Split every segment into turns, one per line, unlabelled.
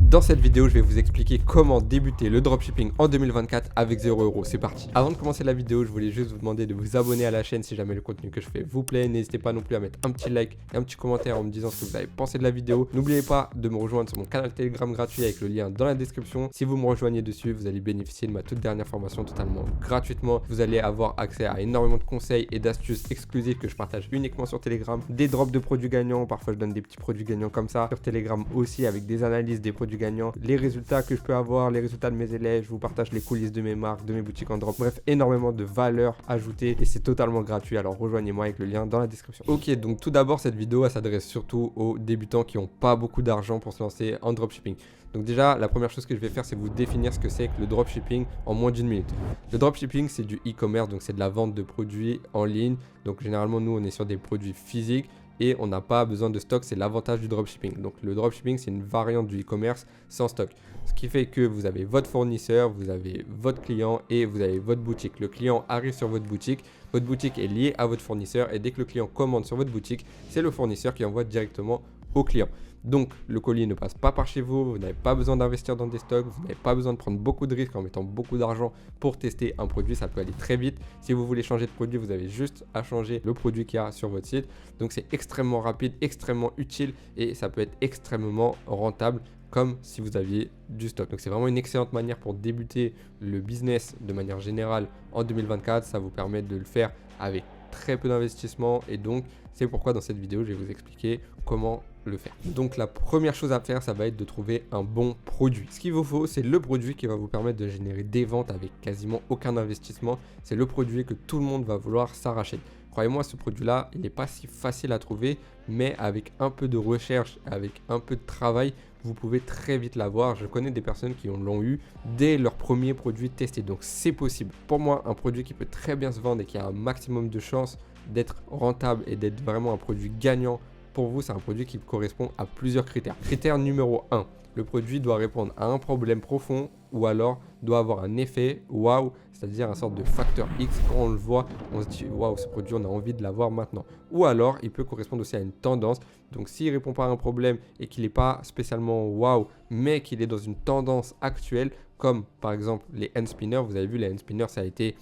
Dans cette vidéo, je vais vous expliquer comment débuter le dropshipping en 2024 avec 0 €. C'est parti. Avant de commencer la vidéo, je voulais juste vous demander de vous abonner à la chaîne si jamais le contenu que je fais vous plaît. N'hésitez pas non plus à mettre un petit like et un petit commentaire en me disant ce que vous avez pensé de la vidéo. N'oubliez pas de me rejoindre sur mon canal Telegram gratuit avec le lien dans la description. Si vous me rejoignez dessus, vous allez bénéficier de ma toute dernière formation totalement gratuitement. Vous allez avoir accès à énormément de conseils et d'astuces exclusives que je partage uniquement sur Telegram. Des drops de produits gagnants, parfois je donne des petits produits gagnants comme ça. Sur Telegram aussi avec des analyses des produits gagnants, les résultats que je peux avoir, les résultats de mes élèves, je vous partage les coulisses de mes marques, de mes boutiques en drop, bref, énormément de valeur ajoutée et c'est totalement gratuit, alors rejoignez-moi avec le lien dans la description. Ok, donc tout d'abord cette vidéo elle s'adresse surtout aux débutants qui n'ont pas beaucoup d'argent pour se lancer en dropshipping. Donc déjà, la première chose que je vais faire, c'est vous définir ce que c'est que le dropshipping en moins d'une minute. Le dropshipping, c'est du e-commerce, donc c'est de la vente de produits en ligne. Donc généralement, nous, on est sur des produits physiques et on n'a pas besoin de stock, c'est l'avantage du dropshipping. Donc le dropshipping, c'est une variante du e-commerce sans stock. Ce qui fait que vous avez votre fournisseur, vous avez votre client et vous avez votre boutique. Le client arrive sur votre boutique est liée à votre fournisseur et dès que le client commande sur votre boutique, c'est le fournisseur qui envoie directement au client. Donc le colis ne passe pas par chez vous, vous n'avez pas besoin d'investir dans des stocks, vous n'avez pas besoin de prendre beaucoup de risques en mettant beaucoup d'argent pour tester un produit, ça peut aller très vite. Si vous voulez changer de produit, vous avez juste à changer le produit qu'il y a sur votre site. Donc c'est extrêmement rapide, extrêmement utile et ça peut être extrêmement rentable comme si vous aviez du stock. Donc c'est vraiment une excellente manière pour débuter le business de manière générale en 2024. Ça vous permet de le faire avec très peu d'investissement et donc c'est pourquoi dans cette vidéo je vais vous expliquer comment le faire. Donc la première chose à faire, ça va être de trouver un bon produit. Ce qu'il vous faut, c'est le produit qui va vous permettre de générer des ventes avec quasiment aucun investissement. C'est le produit que tout le monde va vouloir s'arracher. Croyez-moi, ce produit-là, il n'est pas si facile à trouver, mais avec un peu de recherche, avec un peu de travail, vous pouvez très vite l'avoir. Je connais des personnes qui l'ont eu dès leur premier produit testé, donc c'est possible. Pour moi, un produit qui peut très bien se vendre et qui a un maximum de chances d'être rentable et d'être vraiment un produit gagnant pour vous, c'est un produit qui correspond à plusieurs critères. Critère numéro 1, le produit doit répondre à un problème profond ou alors doit avoir un effet waouh, c'est-à-dire un sorte de facteur X. Quand on le voit, on se dit waouh, ce produit, on a envie de l'avoir maintenant. Ou alors, il peut correspondre aussi à une tendance. Donc, s'il ne répond pas à un problème et qu'il n'est pas spécialement waouh, mais qu'il est dans une tendance actuelle, comme par exemple les hand spinners, vous avez vu, les hand spinners, ça a été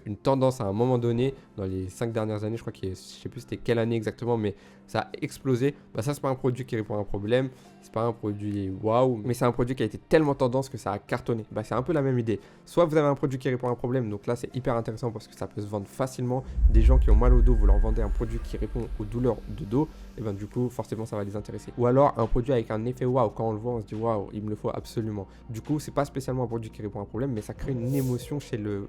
une tendance à un moment donné dans les 5 dernières années, je crois je sais plus c'était quelle année exactement, mais ça a explosé. Bah ça, c'est pas un produit qui répond à un problème, c'est pas un produit waouh, mais c'est un produit qui a été tellement tendance que ça a cartonné. Bah c'est un peu la même idée. Soit vous avez un produit qui répond à un problème, donc là c'est hyper intéressant parce que ça peut se vendre facilement. Des gens qui ont mal au dos, vous leur vendez un produit qui répond aux douleurs de dos, et ben du coup forcément ça va les intéresser. Ou alors un produit avec un effet waouh, quand on le voit on se dit waouh, il me le faut absolument. Du coup c'est pas spécialement un produit qui répond à un problème, mais ça crée une émotion chez le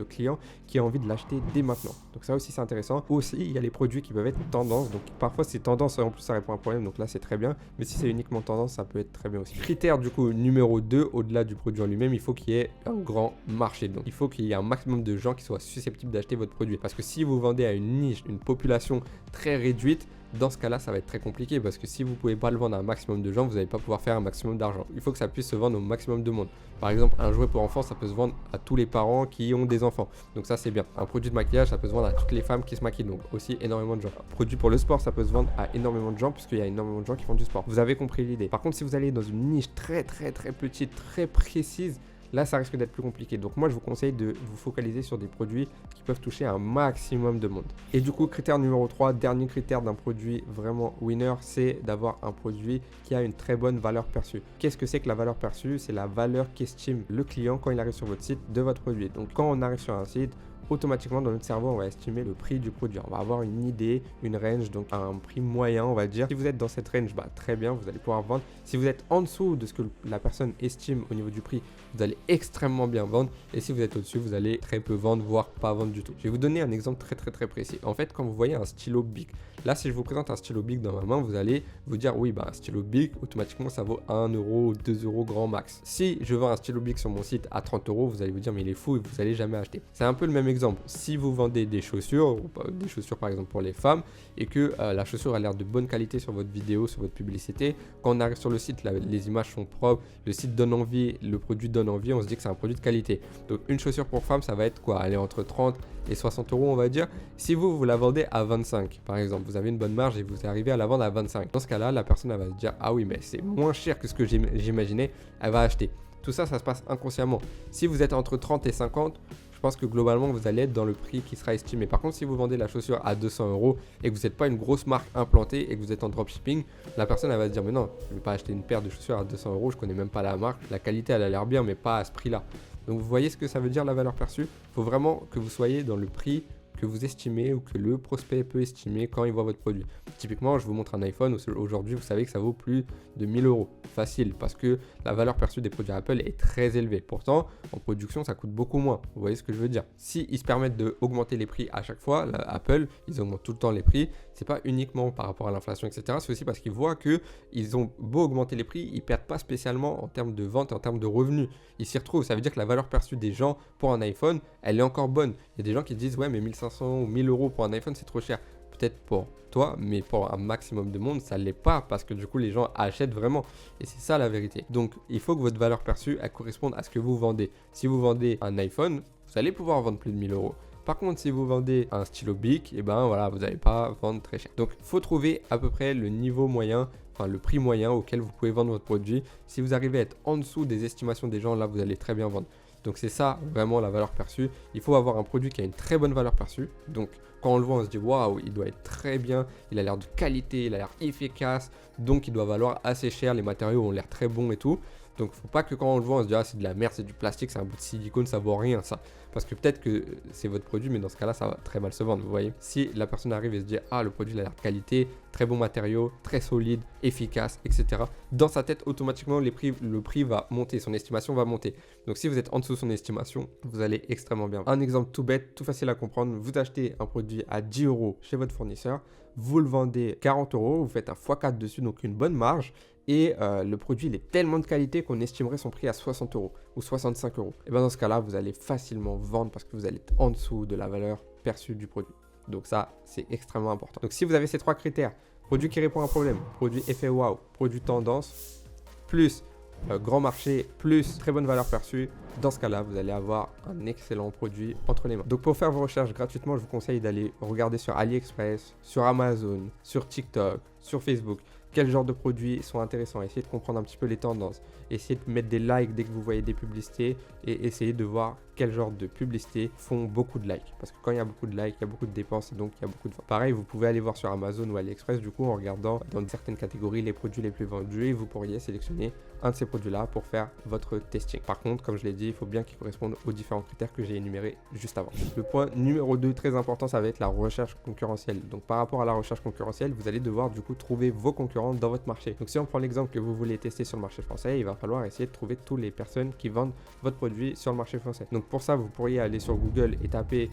client qui a envie de l'acheter dès maintenant. Donc ça aussi c'est intéressant. Aussi il y a les produits qui peuvent être tendance, donc parfois c'est tendance en plus ça répond à un problème, donc là c'est très bien, mais si c'est uniquement tendance ça peut être très bien aussi. Critère du coup numéro 2, au-delà du produit en lui-même, il faut qu'il y ait un grand marché. Donc il faut qu'il y ait un maximum de gens qui soient susceptibles d'acheter votre produit, parce que si vous vendez à une niche, une population très réduite, dans ce cas-là, ça va être très compliqué parce que si vous ne pouvez pas le vendre à un maximum de gens, vous n'allez pas pouvoir faire un maximum d'argent. Il faut que ça puisse se vendre au maximum de monde. Par exemple, un jouet pour enfants, ça peut se vendre à tous les parents qui ont des enfants. Donc ça, c'est bien. Un produit de maquillage, ça peut se vendre à toutes les femmes qui se maquillent. Donc aussi énormément de gens. Un produit pour le sport, ça peut se vendre à énormément de gens puisqu'il y a énormément de gens qui font du sport. Vous avez compris l'idée. Par contre, si vous allez dans une niche très petite, très précise, là, ça risque d'être plus compliqué. Donc moi, je vous conseille de vous focaliser sur des produits qui peuvent toucher un maximum de monde. Et du coup, critère numéro 3, dernier critère d'un produit vraiment winner, c'est d'avoir un produit qui a une très bonne valeur perçue. Qu'est-ce que c'est que la valeur perçue? C'est la valeur qu'estime le client quand il arrive sur votre site de votre produit. Donc quand on arrive sur un site, automatiquement dans notre cerveau on va estimer le prix du produit, on va avoir une idée, une range, donc un prix moyen on va dire. Si vous êtes dans cette range, bah très bien, vous allez pouvoir vendre. Si vous êtes en dessous de ce que la personne estime au niveau du prix, vous allez extrêmement bien vendre, et si vous êtes au-dessus, vous allez très peu vendre, voire pas vendre du tout. Je vais vous donner un exemple très précis. En fait, quand vous voyez un stylo Bic, là si je vous présente un stylo Bic dans ma main, vous allez vous dire oui, bah un stylo Bic automatiquement ça vaut 1 € ou 2 € grand max. Si je vends un stylo Bic sur mon site à 30 €, vous allez vous dire mais il est fou et vous allez jamais acheter. C'est un peu le même exemple exemple, si vous vendez des chaussures, des chaussures par exemple pour les femmes, et que la chaussure a l'air de bonne qualité sur votre vidéo, sur votre publicité, quand on arrive sur le site, les images sont propres, le site donne envie, le produit donne envie, on se dit que c'est un produit de qualité. Donc une chaussure pour femme, ça va être quoi? Aller entre 30 et 60 euros, on va dire. Si vous la vendez à 25, par exemple, vous avez une bonne marge et vous arrivez à la vendre à 25. Dans ce cas-là, la personne elle va se dire, ah oui, mais c'est moins cher que ce que j'imaginais, elle va acheter. Tout ça, ça se passe inconsciemment. Si vous êtes entre 30 et 50, je pense que globalement, vous allez être dans le prix qui sera estimé. Par contre, si vous vendez la chaussure à 200 euros et que vous n'êtes pas une grosse marque implantée et que vous êtes en dropshipping, la personne elle va se dire, mais non, je ne vais pas acheter une paire de chaussures à 200 euros, je connais même pas la marque. La qualité, elle a l'air bien, mais pas à ce prix-là. Donc, vous voyez ce que ça veut dire la valeur perçue? Il faut vraiment que vous soyez dans le prix que vous estimez ou que le prospect peut estimer quand il voit votre produit. Typiquement, je vous montre un iPhone. Aujourd'hui, vous savez que ça vaut plus de 1000 euros. Facile, parce que la valeur perçue des produits Apple est très élevée. Pourtant, en production, ça coûte beaucoup moins. Vous voyez ce que je veux dire? Si ils se permettent d'augmenter les prix à chaque fois, Apple, ils augmentent tout le temps les prix. C'est pas uniquement par rapport à l'inflation, etc. C'est aussi parce qu'ils voient qu'ils ont beau augmenter les prix, ils perdent pas spécialement en termes de vente et en termes de revenus. Ils s'y retrouvent. Ça veut dire que la valeur perçue des gens pour un iPhone, elle est encore bonne. Il y a des gens qui disent, ouais, mais 1500 ou 1000 euros pour un iPhone, c'est trop cher. Peut-être pour toi, mais pour un maximum de monde, ça ne l'est pas parce que du coup, les gens achètent vraiment. Et c'est ça la vérité. Donc, il faut que votre valeur perçue, elle corresponde à ce que vous vendez. Si vous vendez un iPhone, vous allez pouvoir vendre plus de 1000 euros. Par contre, si vous vendez un stylo Bic, et ben voilà, vous n'allez pas vendre très cher. Donc, il faut trouver à peu près le niveau moyen, enfin le prix moyen auquel vous pouvez vendre votre produit. Si vous arrivez à être en dessous des estimations des gens, là, vous allez très bien vendre. Donc, c'est ça vraiment la valeur perçue. Il faut avoir un produit qui a une très bonne valeur perçue. Donc, quand on le voit, on se dit waouh, il doit être très bien, il a l'air de qualité, il a l'air efficace, donc il doit valoir assez cher, les matériaux ont l'air très bons et tout. Donc, il ne faut pas que quand on le voit, on se dit ah, c'est de la merde, c'est du plastique, c'est un bout de silicone, ça vaut rien ça. Parce que peut-être que c'est votre produit, mais dans ce cas-là, ça va très mal se vendre, vous voyez. Si la personne arrive et se dit ah, le produit il a l'air de qualité, très bon matériau, très solide, efficace, etc. Dans sa tête, automatiquement, le prix va monter, son estimation va monter. Donc, si vous êtes en dessous de son estimation, vous allez extrêmement bien. Un exemple tout bête, tout facile à comprendre, vous achetez un produit à 10 euros chez votre fournisseur, vous le vendez 40 euros, vous faites un x4 dessus, donc une bonne marge. Et le produit il est tellement de qualité qu'on estimerait son prix à 60 euros ou 65 euros. Et bien dans ce cas-là, vous allez facilement vendre parce que vous allez être en dessous de la valeur perçue du produit. Donc ça, c'est extrêmement important. Donc si vous avez ces trois critères, produit qui répond à un problème, produit effet wow, produit tendance, plus grand marché, plus très bonne valeur perçue, dans ce cas-là, vous allez avoir un excellent produit entre les mains. Donc pour faire vos recherches gratuitement, je vous conseille d'aller regarder sur AliExpress, sur Amazon, sur TikTok, sur Facebook. Quel genre de produits sont intéressants, essayez de comprendre un petit peu les tendances, essayez de mettre des likes dès que vous voyez des publicités et essayez de voir quel genre de publicités font beaucoup de likes. Parce que quand il y a beaucoup de likes, il y a beaucoup de dépenses et donc il y a beaucoup de ventes. Pareil, vous pouvez aller voir sur Amazon ou AliExpress du coup en regardant dans certaines catégories les produits les plus vendus et vous pourriez sélectionner un de ces produits-là pour faire votre testing. Par contre, comme je l'ai dit, il faut bien qu'ils correspondent aux différents critères que j'ai énumérés juste avant. Le point numéro 2, très important, ça va être la recherche concurrentielle. Donc par rapport à la recherche concurrentielle, vous allez devoir du coup trouver vos concurrents dans votre marché. Donc si on prend l'exemple que vous voulez tester sur le marché français, il va falloir essayer de trouver toutes les personnes qui vendent votre produit sur le marché français. Donc pour ça, vous pourriez aller sur Google et taper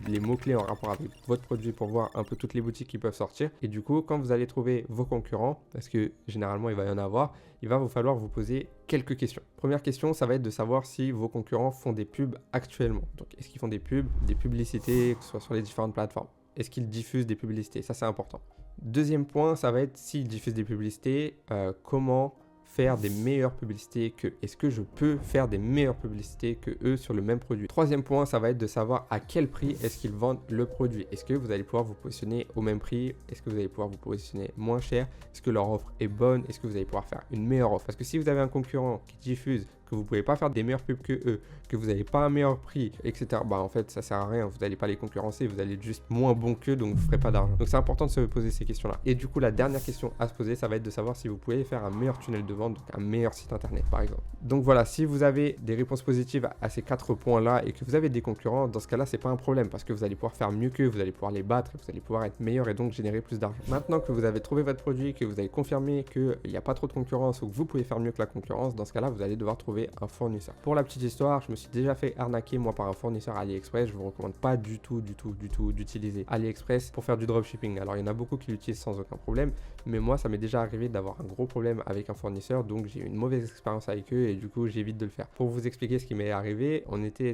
les mots-clés en rapport avec votre produit pour voir un peu toutes les boutiques qui peuvent sortir. Et du coup, quand vous allez trouver vos concurrents, parce que généralement il va y en avoir, il va vous falloir vous poser quelques questions. Première question, ça va être de savoir si vos concurrents font des pubs actuellement. Donc est-ce qu'ils font des pubs, des publicités, que ce soit sur les différentes plateformes? Est-ce qu'ils diffusent des publicités? Ça c'est important. Deuxième point, ça va être s'ils diffusent des publicités, comment faire des meilleures publicités qu'eux? Est-ce que je peux faire des meilleures publicités que eux sur le même produit? Troisième point, ça va être de savoir à quel prix est-ce qu'ils vendent le produit. Est-ce que vous allez pouvoir vous positionner au même prix? Est-ce que vous allez pouvoir vous positionner moins cher? Est-ce que leur offre est bonne? Est-ce que vous allez pouvoir faire une meilleure offre? Parce que si vous avez un concurrent qui diffuse, que vous ne pouvez pas faire des meilleures pubs que eux, que vous n'avez pas un meilleur prix, etc. Bah en fait ça sert à rien, vous n'allez pas les concurrencer, vous allez être juste moins bon qu'eux, donc vous ne ferez pas d'argent. Donc c'est important de se poser ces questions-là. Et du coup la dernière question à se poser, ça va être de savoir si vous pouvez faire un meilleur tunnel de vente, donc un meilleur site internet par exemple. Donc voilà, si vous avez des réponses positives à ces 4 points-là et que vous avez des concurrents, dans ce cas-là c'est pas un problème parce que vous allez pouvoir faire mieux qu'eux, vous allez pouvoir les battre, vous allez pouvoir être meilleur et donc générer plus d'argent. Maintenant que vous avez trouvé votre produit, que vous avez confirmé qu'il n'y a pas trop de concurrence ou que vous pouvez faire mieux que la concurrence, dans ce cas-là vous allez devoir trouver un fournisseur. Pour la petite histoire, je me suis déjà fait arnaquer moi par un fournisseur AliExpress. Je vous recommande pas du tout d'utiliser AliExpress pour faire du dropshipping. Alors il y en a beaucoup qui l'utilisent sans aucun problème, mais moi ça m'est déjà arrivé d'avoir un gros problème avec un fournisseur fournisseurs, donc j'ai eu une mauvaise expérience avec eux et du coup j'évite de le faire. Pour vous expliquer ce qui m'est arrivé,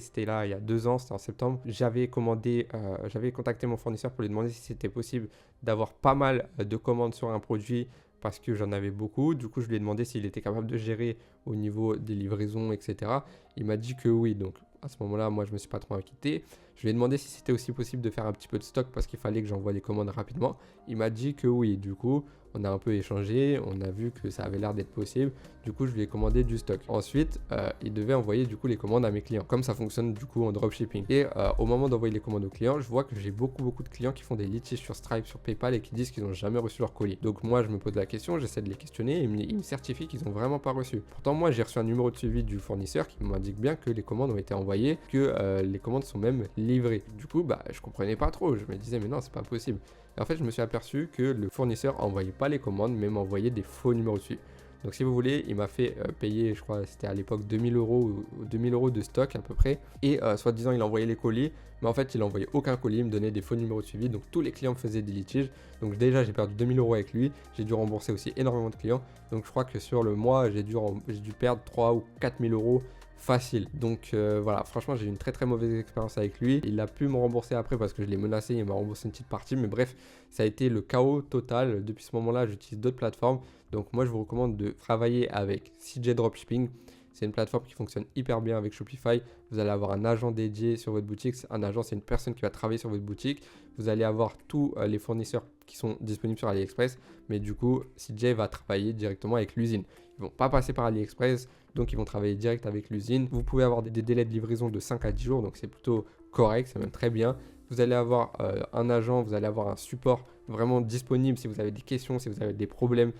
c'était là il y a 2 ans, c'était en septembre, j'avais contacté mon fournisseur pour lui demander si c'était possible d'avoir pas mal de commandes sur un produit parce que j'en avais beaucoup. Du coup, je lui ai demandé s'il était capable de gérer au niveau des livraisons, etc. Il m'a dit que oui. Donc, à ce moment-là, moi, je me suis pas trop inquiété. Je lui ai demandé si c'était aussi possible de faire un petit peu de stock parce qu'il fallait que j'envoie les commandes rapidement. Il m'a dit que oui. Du coup, on a un peu échangé. On a vu que ça avait l'air d'être possible. Du coup, je lui ai commandé du stock. Ensuite, il devait envoyer du coup les commandes à mes clients. Comme ça fonctionne du coup en dropshipping. Et au moment d'envoyer les commandes aux clients, je vois que j'ai beaucoup de clients qui font des litiges sur Stripe, sur PayPal et qui disent qu'ils n'ont jamais reçu leur colis. Donc moi, je me pose la question, j'essaie de les questionner et ils me certifient qu'ils n'ont vraiment pas reçu. Pourtant, moi, j'ai reçu un numéro de suivi du fournisseur qui m'indique bien que les commandes ont été envoyées, que les commandes sont même livrées. Du coup, je comprenais pas trop. Je me disais, mais non, c'est pas possible. Et en fait, je me suis aperçu que le fournisseur envoyait pas les commandes, mais m'envoyait des faux numéros de suivi. Donc si vous voulez, il m'a fait payer, je crois c'était à l'époque 2000 € ou 2000 € de stock à peu près. Et soi-disant il envoyait les colis, mais en fait il envoyait aucun colis, il me donnait des faux numéros de suivi. Donc tous les clients me faisaient des litiges. Donc déjà j'ai perdu 2000 € avec lui, j'ai dû rembourser aussi énormément de clients. Donc je crois que sur le mois j'ai dû perdre 3 ou 4000 € facile. Donc voilà, franchement j'ai eu une très mauvaise expérience avec lui. Il a pu me rembourser après parce que je l'ai menacé, il m'a remboursé une petite partie, mais bref, ça a été le chaos total. Depuis ce moment-là, j'utilise d'autres plateformes. Donc moi je vous recommande de travailler avec CJ Dropshipping. C'est une plateforme qui fonctionne hyper bien avec Shopify. Vous allez avoir un agent dédié sur votre boutique. Un agent, c'est une personne qui va travailler sur votre boutique. Vous allez avoir tous les fournisseurs qui sont disponibles sur AliExpress. Mais du coup, CJ va travailler directement avec l'usine. Ils ne vont pas passer par AliExpress, donc ils vont travailler direct avec l'usine. Vous pouvez avoir des délais de livraison de 5 à 10 jours, donc c'est plutôt correct, c'est même très bien. Vous allez avoir un agent, vous allez avoir un support vraiment disponible si vous avez des questions, si vous avez des problèmes.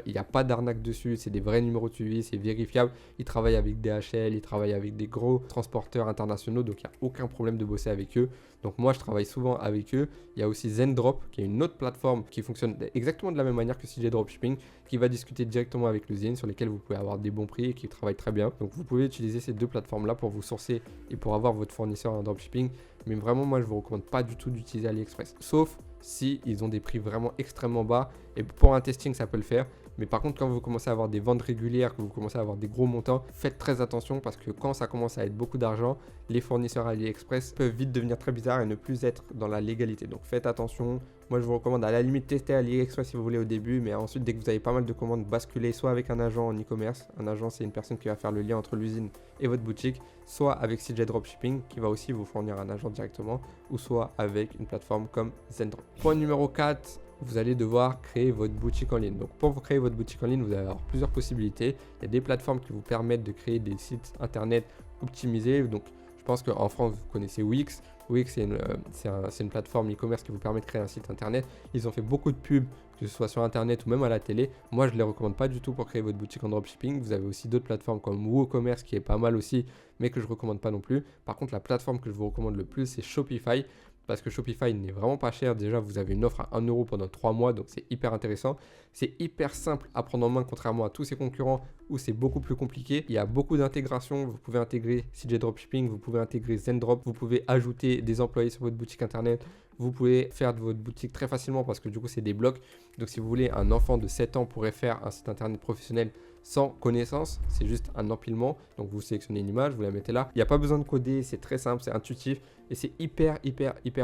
Il n'y a pas d'arnaque dessus, c'est des vrais numéros de suivi, c'est vérifiable. Ils travaillent avec DHL, ils travaillent avec des gros transporteurs internationaux, donc il n'y a aucun problème de bosser avec eux. Donc moi je travaille souvent avec eux. Il y a aussi Zendrop qui est une autre plateforme qui fonctionne exactement de la même manière que CJ Dropshipping, qui va discuter directement avec l'usine, sur lesquelles vous pouvez avoir des bons prix et qui travaillent très bien. Donc vous pouvez utiliser ces deux plateformes là pour vous sourcer et pour avoir votre fournisseur en dropshipping. Mais vraiment moi je vous recommande pas du tout d'utiliser AliExpress, sauf si ils ont des prix vraiment extrêmement bas, et pour un testing ça peut le faire. Mais par contre, quand vous commencez à avoir des ventes régulières, que vous commencez à avoir des gros montants, faites très attention parce que quand ça commence à être beaucoup d'argent, les fournisseurs AliExpress peuvent vite devenir très bizarres et ne plus être dans la légalité. Donc faites attention. Moi, je vous recommande à la limite tester AliExpress si vous voulez au début, mais ensuite, dès que vous avez pas mal de commandes, basculez soit avec un agent en e-commerce. Un agent, c'est une personne qui va faire le lien entre l'usine et votre boutique, soit avec CJ Dropshipping qui va aussi vous fournir un agent directement, ou soit avec une plateforme comme Zendrop. Point numéro 4. Vous allez devoir créer votre boutique en ligne. Donc pour vous créer votre boutique en ligne, vous allez avoir plusieurs possibilités. Il y a des plateformes qui vous permettent de créer des sites internet optimisés. Donc je pense qu'en France, vous connaissez Wix. Wix, c'est une plateforme e-commerce qui vous permet de créer un site internet. Ils ont fait beaucoup de pubs, que ce soit sur internet ou même à la télé. Moi, je ne les recommande pas du tout pour créer votre boutique en dropshipping. Vous avez aussi d'autres plateformes comme WooCommerce qui est pas mal aussi, mais que je ne recommande pas non plus. Par contre, la plateforme que je vous recommande le plus, c'est Shopify. Parce que Shopify n'est vraiment pas cher. Déjà, vous avez une offre à 1 € pendant 3 mois, donc c'est hyper intéressant. C'est hyper simple à prendre en main, contrairement à tous ses concurrents où c'est beaucoup plus compliqué. Il y a beaucoup d'intégration. Vous pouvez intégrer CJ Dropshipping, vous pouvez intégrer Zendrop, vous pouvez ajouter des employés sur votre boutique internet. Vous pouvez faire de votre boutique très facilement parce que du coup, c'est des blocs. Donc, si vous voulez, un enfant de 7 ans pourrait faire un site internet professionnel sans connaissance, c'est juste un empilement. Donc vous sélectionnez une image, vous la mettez là. Il n'y a pas besoin de coder, c'est très simple, c'est intuitif et c'est hyper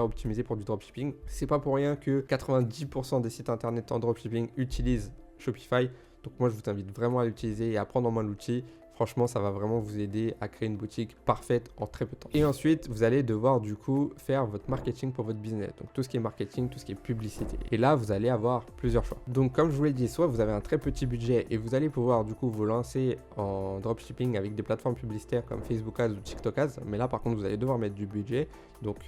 optimisé pour du dropshipping. C'est pas pour rien que 90% des sites internet en dropshipping utilisent Shopify. Donc moi je vous invite vraiment à l'utiliser et à prendre en main l'outil. Franchement, ça va vraiment vous aider à créer une boutique parfaite en très peu de temps. Et ensuite, vous allez devoir du coup faire votre marketing pour votre business. Donc tout ce qui est marketing, tout ce qui est publicité. Et là, vous allez avoir plusieurs choix. Donc comme je vous l'ai dit, soit vous avez un très petit budget et vous allez pouvoir du coup vous lancer en dropshipping avec des plateformes publicitaires comme Facebook Ads ou TikTok Ads. Mais là, par contre, vous allez devoir mettre du budget. Donc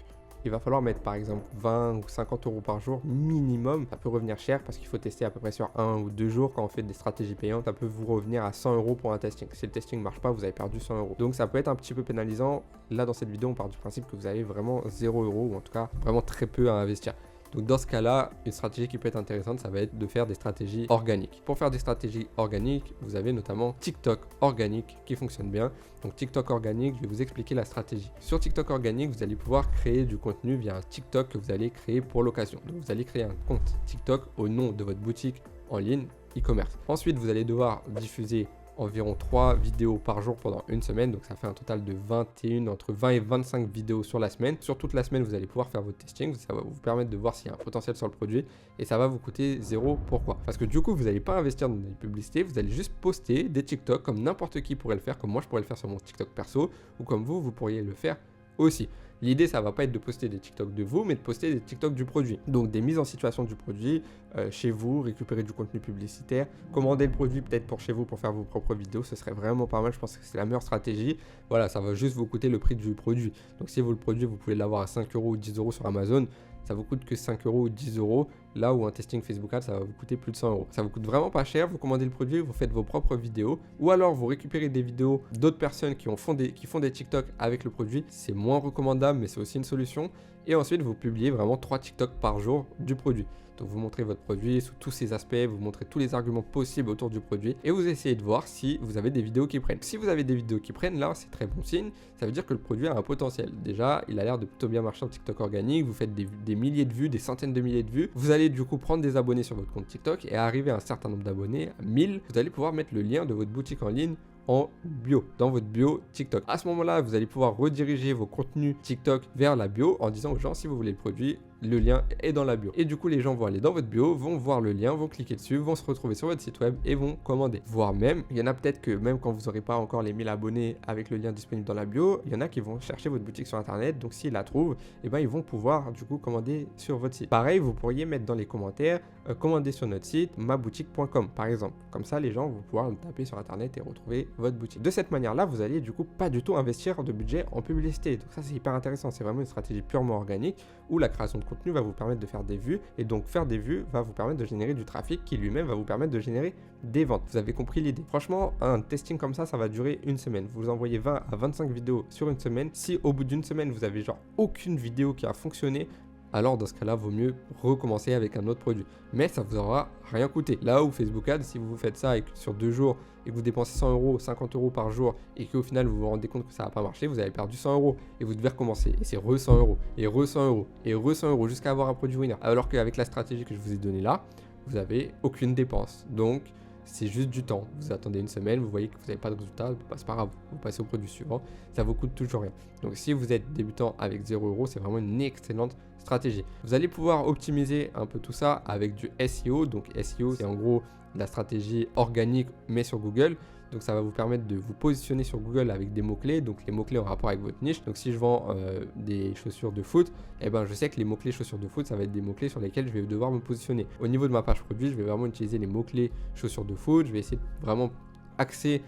il va falloir mettre par exemple 20 ou 50 € par jour minimum. Ça peut revenir cher parce qu'il faut tester à peu près sur 1 ou 2 jours. Quand on fait des stratégies payantes, ça peut vous revenir à 100 € pour un testing. Si le testing ne marche pas, vous avez perdu 100 €. Donc ça peut être un petit peu pénalisant. Là dans cette vidéo, on part du principe que vous avez vraiment 0 € ou en tout cas vraiment très peu à investir. Donc dans ce cas-là, une stratégie qui peut être intéressante, ça va être de faire des stratégies organiques. Pour faire des stratégies organiques, vous avez notamment TikTok organique qui fonctionne bien. Donc TikTok organique, je vais vous expliquer la stratégie. Sur TikTok organique, vous allez pouvoir créer du contenu via un TikTok que vous allez créer pour l'occasion. Donc vous allez créer un compte TikTok au nom de votre boutique en ligne. e-commerce. Ensuite, vous allez devoir diffuser environ 3 vidéos par jour pendant une semaine, donc ça fait un total de 21, entre 20 et 25 vidéos sur la semaine. Sur toute la semaine, vous allez pouvoir faire votre testing, ça va vous permettre de voir s'il y a un potentiel sur le produit et ça va vous coûter 0. Pourquoi? Parce que du coup, vous n'allez pas investir dans des publicités, vous allez juste poster des TikTok comme n'importe qui pourrait le faire, comme moi je pourrais le faire sur mon TikTok perso ou comme vous pourriez le faire aussi. L'idée, ça va pas être de poster des TikTok de vous, mais de poster des TikTok du produit. Donc des mises en situation du produit chez vous, récupérer du contenu publicitaire, commander le produit peut-être pour chez vous pour faire vos propres vidéos, ce serait vraiment pas mal. Je pense que c'est la meilleure stratégie. Voilà, ça va juste vous coûter le prix du produit. Donc si vous le produit, vous pouvez l'avoir à 5 euros ou 10 euros sur Amazon. Ça vous coûte que 5 euros ou 10 euros, là où un testing Facebook Ads, ça va vous coûter plus de 100 euros. Ça vous coûte vraiment pas cher, vous commandez le produit, vous faites vos propres vidéos, ou alors vous récupérez des vidéos d'autres personnes qui font des TikTok avec le produit. C'est moins recommandable, mais c'est aussi une solution. Et ensuite, vous publiez vraiment 3 TikTok par jour du produit. Donc vous montrez votre produit sous tous ses aspects, vous montrez tous les arguments possibles autour du produit et vous essayez de voir si vous avez des vidéos qui prennent. Si vous avez des vidéos qui prennent, là c'est très bon signe, ça veut dire que le produit a un potentiel. Déjà, il a l'air de plutôt bien marcher en TikTok organique, vous faites des milliers de vues, des centaines de milliers de vues. Vous allez du coup prendre des abonnés sur votre compte TikTok et arriver à un certain nombre d'abonnés, à 1000, vous allez pouvoir mettre le lien de votre boutique en ligne en bio, dans votre bio TikTok. À ce moment-là, vous allez pouvoir rediriger vos contenus TikTok vers la bio en disant aux gens si vous voulez le produit, le lien est dans la bio. Et du coup, les gens vont aller dans votre bio, vont voir le lien, vont cliquer dessus, vont se retrouver sur votre site web et vont commander. Voire même, il y en a peut-être que même quand vous n'aurez pas encore les 1000 abonnés avec le lien disponible dans la bio, il y en a qui vont chercher votre boutique sur internet. Donc s'ils la trouvent, eh ben, ils vont pouvoir du coup commander sur votre site. Pareil, vous pourriez mettre dans les commentaires, commander sur notre site maboutique.com par exemple. Comme ça, les gens vont pouvoir le taper sur internet et retrouver votre boutique. De cette manière-là, vous allez du coup pas du tout investir de budget en publicité. Donc ça, c'est hyper intéressant. C'est vraiment une stratégie purement organique où la création de contenu va vous permettre de faire des vues et donc faire des vues va vous permettre de générer du trafic qui lui-même va vous permettre de générer des ventes. Vous avez compris l'idée. Franchement, un testing comme ça va durer une semaine. Vous envoyez 20 à 25 vidéos sur une semaine. Si au bout d'une semaine, vous avez genre aucune vidéo qui a fonctionné, alors dans ce cas-là, vaut mieux recommencer avec un autre produit. Mais ça vous aura rien coûté. Là où Facebook Ads, si vous faites ça et que sur 2 jours et que vous dépensez 100 euros, 50 euros par jour et qu'au final vous vous rendez compte que ça n'a pas marché, vous avez perdu 100 euros et vous devez recommencer. Et c'est re 100 euros et re 100 euros et re 100 euros jusqu'à avoir un produit winner. Alors qu'avec la stratégie que je vous ai donnée là, vous n'avez aucune dépense. Donc, c'est juste du temps. Vous attendez une semaine, vous voyez que vous n'avez pas de résultat, c'est pas grave, vous passez au produit suivant, ça vous coûte toujours rien. Donc si vous êtes débutant avec 0 euros, c'est vraiment une excellente stratégie. Vous allez pouvoir optimiser un peu tout ça avec du SEO. Donc SEO, c'est en gros la stratégie organique mais sur Google. Donc ça va vous permettre de vous positionner sur Google avec des mots-clés, donc les mots-clés en rapport avec votre niche. Donc si je vends des chaussures de foot, eh ben, je sais que les mots-clés chaussures de foot, ça va être des mots-clés sur lesquels je vais devoir me positionner. Au niveau de ma page produit, je vais vraiment utiliser les mots-clés chaussures de foot. Je vais essayer de vraiment axer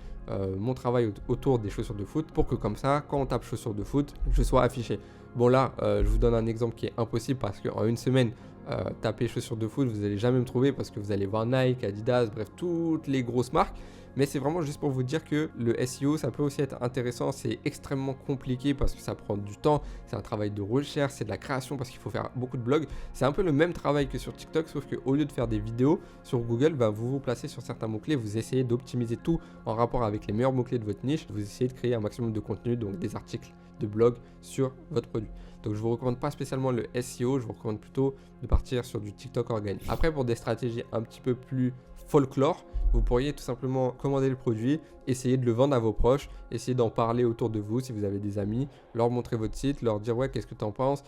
mon travail autour des chaussures de foot pour que comme ça, quand on tape chaussures de foot, je sois affiché. Bon là, je vous donne un exemple qui est impossible parce qu'en une semaine, taper chaussures de foot, vous n'allez jamais me trouver parce que vous allez voir Nike, Adidas, bref, toutes les grosses marques. Mais c'est vraiment juste pour vous dire que le SEO, ça peut aussi être intéressant. C'est extrêmement compliqué parce que ça prend du temps. C'est un travail de recherche, c'est de la création parce qu'il faut faire beaucoup de blogs. C'est un peu le même travail que sur TikTok, sauf qu'au lieu de faire des vidéos sur Google, vous vous placez sur certains mots-clés. Vous essayez d'optimiser tout en rapport avec les meilleurs mots-clés de votre niche. Vous essayez de créer un maximum de contenu, donc des articles de blog sur votre produit. Donc je ne vous recommande pas spécialement le SEO, je vous recommande plutôt de partir sur du TikTok organique. Après, pour des stratégies un petit peu plus folklore, vous pourriez tout simplement commander le produit, essayer de le vendre à vos proches, essayer d'en parler autour de vous si vous avez des amis, leur montrer votre site, leur dire ouais, qu'est-ce que tu en penses,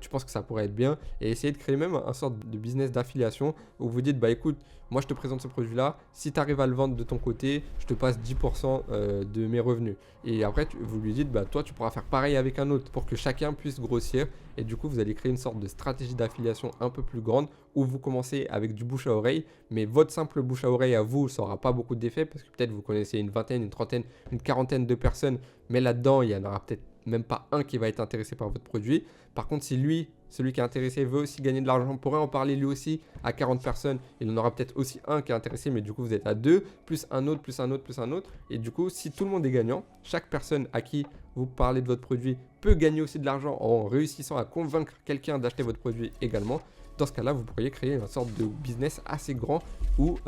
tu penses que ça pourrait être bien, et essayer de créer même un sorte de business d'affiliation où vous dites bah écoute, moi je te présente ce produit là, si tu arrives à le vendre de ton côté, je te passe 10% de mes revenus. Et après vous lui dites bah toi tu pourras faire pareil avec un autre pour que chacun puisse grossir, et du coup vous allez créer une sorte de stratégie d'affiliation un peu plus grande où vous commencez avec du bouche à oreille, mais votre simple bouche à oreille à vous, ça n'aura pas beaucoup d'effet parce que peut-être vous connaissez une vingtaine, une trentaine, une quarantaine de personnes, mais là-dedans il y en aura peut-être même pas un qui va être intéressé par votre produit. Par contre, si lui, celui qui est intéressé, veut aussi gagner de l'argent, pourrait en parler lui aussi à 40 personnes, il en aura peut-être aussi un qui est intéressé, mais du coup vous êtes à deux, plus un autre, plus un autre, plus un autre, et du coup si tout le monde est gagnant, chaque personne à qui vous parlez de votre produit peut gagner aussi de l'argent en réussissant à convaincre quelqu'un d'acheter votre produit également. Dans ce cas-là, vous pourriez créer une sorte de business assez grand où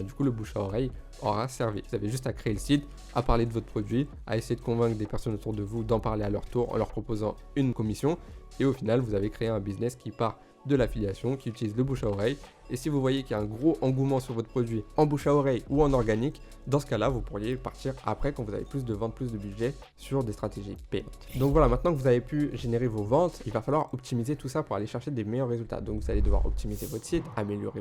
du coup le bouche à oreille aura servi. Vous avez juste à créer le site, à parler de votre produit, à essayer de convaincre des personnes autour de vous d'en parler à leur tour en leur proposant une commission. Et au final, vous avez créé un business qui part de l'affiliation, qui utilise le bouche à oreille Et si vous voyez qu'il y a un gros engouement sur votre produit en bouche à oreille ou en organique, dans ce cas-là, vous pourriez partir après quand vous avez plus de ventes, plus de budget sur des stratégies payantes. Donc voilà, maintenant que vous avez pu générer vos ventes, il va falloir optimiser tout ça pour aller chercher des meilleurs résultats. Donc vous allez devoir optimiser votre site, améliorer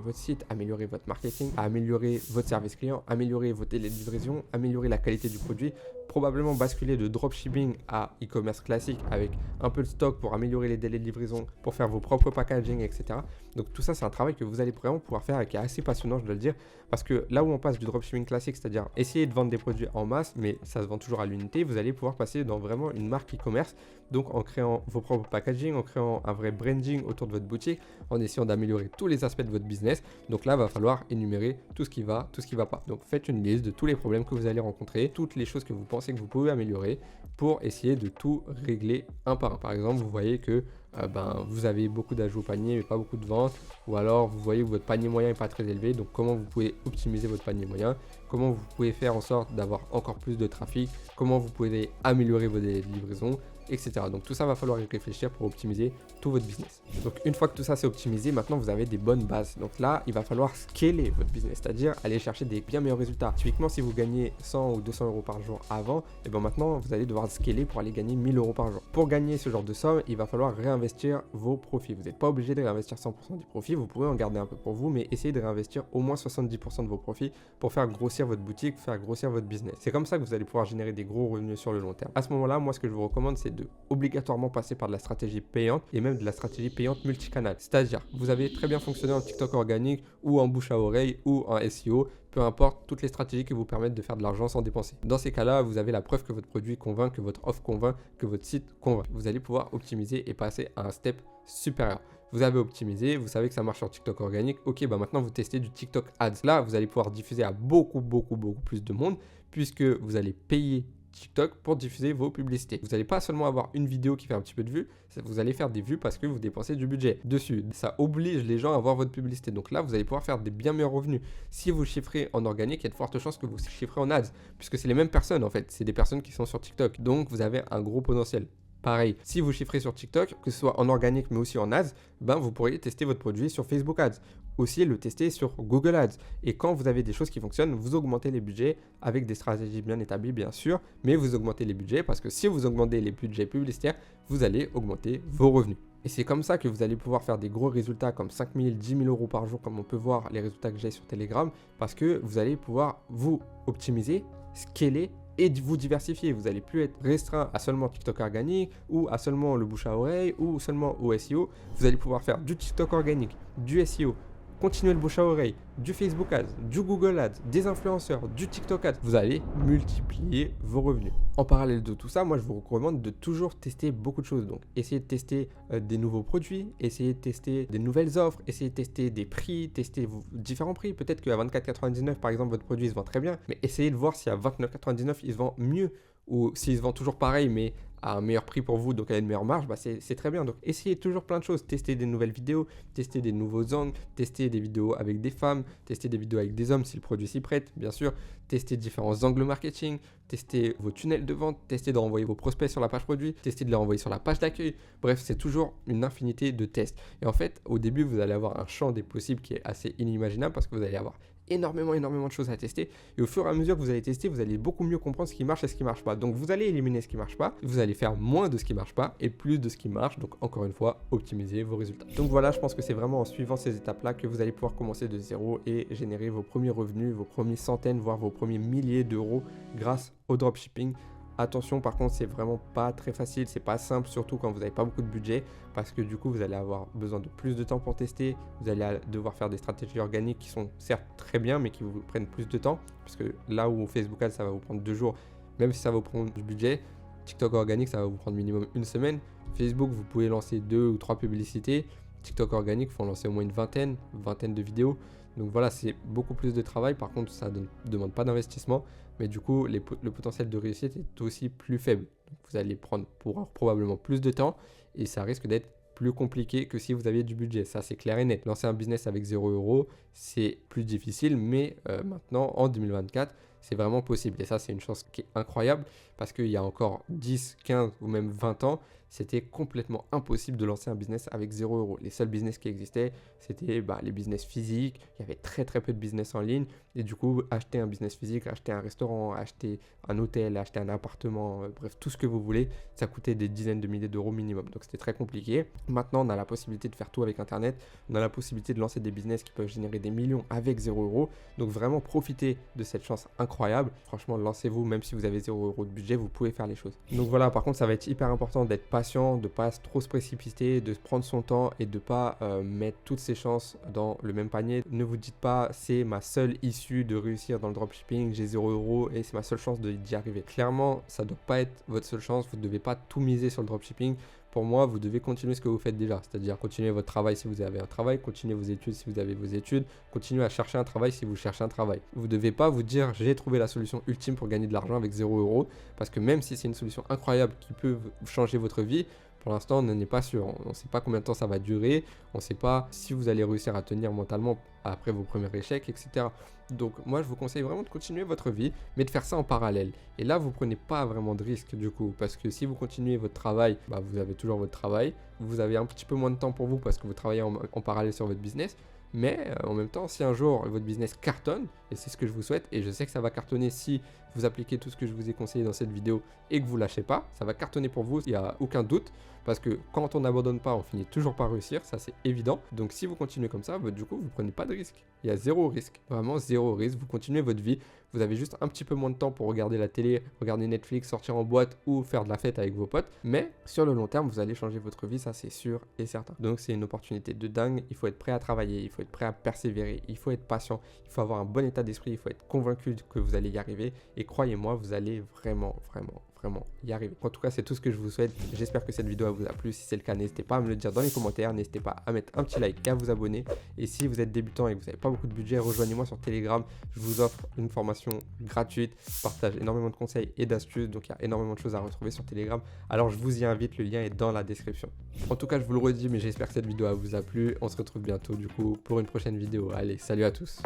votre marketing, améliorer votre service client, améliorer vos délais de livraison, améliorer la qualité du produit, probablement basculer de dropshipping à e-commerce classique avec un peu de stock pour améliorer les délais de livraison, pour faire vos propres packaging, etc. Donc tout ça, c'est un travail que vous allez vraiment pouvoir faire et qui est assez passionnant, je dois le dire, parce que là où on passe du dropshipping classique, c'est-à-dire essayer de vendre des produits en masse, mais ça se vend toujours à l'unité, vous allez pouvoir passer dans vraiment une marque e-commerce, donc en créant vos propres packaging, en créant un vrai branding autour de votre boutique, en essayant d'améliorer tous les aspects de votre business. Donc là, il va falloir énumérer tout ce qui va, tout ce qui ne va pas. Donc faites une liste de tous les problèmes que vous allez rencontrer, toutes les choses que vous pensez que vous pouvez améliorer pour essayer de tout régler un par un. Par exemple, vous voyez que vous avez beaucoup d'ajouts au panier mais pas beaucoup de ventes, ou alors vous voyez que votre panier moyen n'est pas très élevé, donc comment vous pouvez optimiser votre panier moyen, comment vous pouvez faire en sorte d'avoir encore plus de trafic, comment vous pouvez améliorer vos délais de livraison, etc. Donc tout ça va falloir y réfléchir pour optimiser tout votre business. Donc une fois que tout ça c'est optimisé, maintenant vous avez des bonnes bases. Donc là, il va falloir scaler votre business, c'est-à-dire aller chercher des bien meilleurs résultats. Typiquement, si vous gagnez 100 ou 200 euros par jour avant, et bien maintenant vous allez devoir scaler pour aller gagner 1000 euros par jour. Pour gagner ce genre de somme, il va falloir réinvestir vos profits. Vous n'êtes pas obligé de réinvestir 100% du profit, vous pouvez en garder un peu pour vous, mais essayez de réinvestir au moins 70% de vos profits pour faire grossir votre boutique, faire grossir votre business. C'est comme ça que vous allez pouvoir générer des gros revenus sur le long terme. À ce moment-là, moi ce que je vous recommande, c'est de obligatoirement passer par de la stratégie payante et même de la stratégie payante multicanal. C'est-à-dire, vous avez très bien fonctionné en TikTok organique ou en bouche à oreille ou en SEO, peu importe, toutes les stratégies qui vous permettent de faire de l'argent sans dépenser. Dans ces cas-là, vous avez la preuve que votre produit convainc, que votre offre convainc, que votre site convainc. Vous allez pouvoir optimiser et passer à un step supérieur. Vous avez optimisé, vous savez que ça marche sur TikTok organique. Ok, maintenant vous testez du TikTok Ads. Là, vous allez pouvoir diffuser à beaucoup plus de monde puisque vous allez payer TikTok pour diffuser vos publicités. Vous n'allez pas seulement avoir une vidéo qui fait un petit peu de vues, vous allez faire des vues parce que vous dépensez du budget dessus. Ça oblige les gens à voir votre publicité. Donc là, vous allez pouvoir faire des bien meilleurs revenus. Si vous chiffrez en organique, il y a de fortes chances que vous chiffrez en ads, puisque c'est les mêmes personnes en fait. C'est des personnes qui sont sur TikTok. Donc vous avez un gros potentiel. Pareil, si vous chiffrez sur TikTok, que ce soit en organique mais aussi en ads, vous pourriez tester votre produit sur Facebook Ads. Aussi le tester sur Google Ads. Et quand vous avez des choses qui fonctionnent, vous augmentez les budgets avec des stratégies bien établies bien sûr, mais vous augmentez les budgets parce que si vous augmentez les budgets publicitaires, vous allez augmenter vos revenus. Et c'est comme ça que vous allez pouvoir faire des gros résultats comme 5 000, 10 000 euros par jour, comme on peut voir les résultats que j'ai sur Telegram, parce que vous allez pouvoir vous optimiser, scaler et vous diversifier. Vous n'allez plus être restreint à seulement TikTok organique ou à seulement le bouche à oreille ou seulement au SEO. Vous allez pouvoir faire du TikTok organique, du SEO, continuer le bouche à oreille, du Facebook Ads, du Google Ads, des influenceurs, du TikTok Ads. Vous allez multiplier vos revenus. En parallèle de tout ça, moi je vous recommande de toujours tester beaucoup de choses. Donc essayez de tester des nouveaux produits, essayez de tester des nouvelles offres, essayez de tester des prix, tester différents prix. Peut-être qu'à 24,99 par exemple votre produit se vend très bien, mais essayez de voir si à 29,99 il se vend mieux ou s'il se vend toujours pareil mais à un meilleur prix pour vous, donc à une meilleure marge, c'est très bien. Donc essayez toujours plein de choses, testez des nouvelles vidéos, testez des nouveaux angles, testez des vidéos avec des femmes, testez des vidéos avec des hommes si le produit s'y prête, bien sûr, testez différents angles marketing, testez vos tunnels de vente, testez de renvoyer vos prospects sur la page produit, testez de les renvoyer sur la page d'accueil. Bref, c'est toujours une infinité de tests. Et en fait, au début, vous allez avoir un champ des possibles qui est assez inimaginable parce que vous allez avoir énormément de choses à tester. Et au fur et à mesure que vous allez tester, vous allez beaucoup mieux comprendre ce qui marche et ce qui marche pas. Donc vous allez éliminer ce qui marche pas, vous allez faire moins de ce qui marche pas et plus de ce qui marche. Donc encore une fois, optimiser vos résultats. Donc voilà, je pense que c'est vraiment en suivant ces étapes-là que vous allez pouvoir commencer de zéro et générer vos premiers revenus, vos premiers centaines, voire vos premiers milliers d'euros grâce au dropshipping. Attention, par contre, c'est vraiment pas très facile, c'est pas simple, surtout quand vous n'avez pas beaucoup de budget, parce que du coup, vous allez avoir besoin de plus de temps pour tester, vous allez devoir faire des stratégies organiques qui sont certes très bien, mais qui vous prennent plus de temps, parce que là où Facebook Ads, ça va vous prendre 2 jours, même si ça va vous prendre du budget, TikTok organique, ça va vous prendre minimum une semaine. Facebook, vous pouvez lancer 2 ou 3 publicités. TikTok organique, il faut en lancer au moins une vingtaine de vidéos. Donc voilà, c'est beaucoup plus de travail. Par contre, ça ne demande pas d'investissement. Mais du coup, le potentiel de réussite est aussi plus faible. Donc vous allez prendre probablement plus de temps et ça risque d'être plus compliqué que si vous aviez du budget. Ça, c'est clair et net. Lancer un business avec 0 €, c'est plus difficile. Mais maintenant, en 2024, c'est vraiment possible. Et ça, c'est une chance qui est incroyable parce qu'il y a encore 10, 15 ou même 20 ans, c'était complètement impossible de lancer un business avec 0 €. Les seuls business qui existaient, c'était les business physiques. Il y avait très très peu de business en ligne. Et du coup, acheter un business physique, acheter un restaurant, acheter un hôtel, acheter un appartement, bref, tout ce que vous voulez, ça coûtait des dizaines de milliers d'euros minimum. Donc c'était très compliqué. Maintenant, on a la possibilité de faire tout avec Internet. On a la possibilité de lancer des business qui peuvent générer des millions avec 0 €. Donc vraiment, profitez de cette chance incroyable. Franchement, lancez-vous, même si vous avez 0 € de budget, vous pouvez faire les choses. Donc voilà, par contre, ça va être hyper important d'être patient, de ne pas trop se précipiter, de prendre son temps et de ne pas mettre toutes ses chances dans le même panier. Ne vous dites pas, c'est ma seule issue de réussir dans le dropshipping, j'ai 0 € et c'est ma seule chance d'y arriver. Clairement, ça ne doit pas être votre seule chance, vous ne devez pas tout miser sur le dropshipping. Pour moi, vous devez continuer ce que vous faites déjà, c'est-à-dire continuer votre travail si vous avez un travail, continuer vos études si vous avez vos études, continuer à chercher un travail si vous cherchez un travail. Vous ne devez pas vous dire j'ai trouvé la solution ultime pour gagner de l'argent avec 0 €, parce que même si c'est une solution incroyable qui peut changer votre vie, pour l'instant, on n'en est pas sûr. On ne sait pas combien de temps ça va durer. On ne sait pas si vous allez réussir à tenir mentalement après vos premiers échecs, etc. Donc moi, je vous conseille vraiment de continuer votre vie, mais de faire ça en parallèle. Et là, vous ne prenez pas vraiment de risque du coup, parce que si vous continuez votre travail, vous avez toujours votre travail. Vous avez un petit peu moins de temps pour vous parce que vous travaillez en parallèle sur votre business. Mais en même temps, si un jour votre business cartonne, et c'est ce que je vous souhaite, et je sais que ça va cartonner si vous appliquez tout ce que je vous ai conseillé dans cette vidéo et que vous lâchez pas, ça va cartonner pour vous, il n'y a aucun doute, parce que quand on n'abandonne pas, on finit toujours par réussir, ça c'est évident. Donc si vous continuez comme ça, du coup, vous prenez pas de risque. Il y a 0 risque, vraiment 0 risque, vous continuez votre vie, vous avez juste un petit peu moins de temps pour regarder la télé, regarder Netflix, sortir en boîte ou faire de la fête avec vos potes, mais sur le long terme, vous allez changer votre vie, ça c'est sûr et certain. Donc c'est une opportunité de dingue, il faut être prêt à travailler, il faut être prêt à persévérer, il faut être patient, il faut avoir un bon état d'esprit, il faut être convaincu que vous allez y arriver, et croyez-moi, vous allez vraiment y arriver. En tout cas, c'est tout ce que je vous souhaite. J'espère que cette vidéo vous a plu. Si c'est le cas, n'hésitez pas à me le dire dans les commentaires. N'hésitez pas à mettre un petit like et à vous abonner. Et si vous êtes débutant et que vous n'avez pas beaucoup de budget, rejoignez-moi sur Telegram. Je vous offre une formation gratuite. Je partage énormément de conseils et d'astuces. Donc, il y a énormément de choses à retrouver sur Telegram. Alors, je vous y invite. Le lien est dans la description. En tout cas, je vous le redis, mais j'espère que cette vidéo vous a plu. On se retrouve bientôt, du coup, pour une prochaine vidéo. Allez, salut à tous.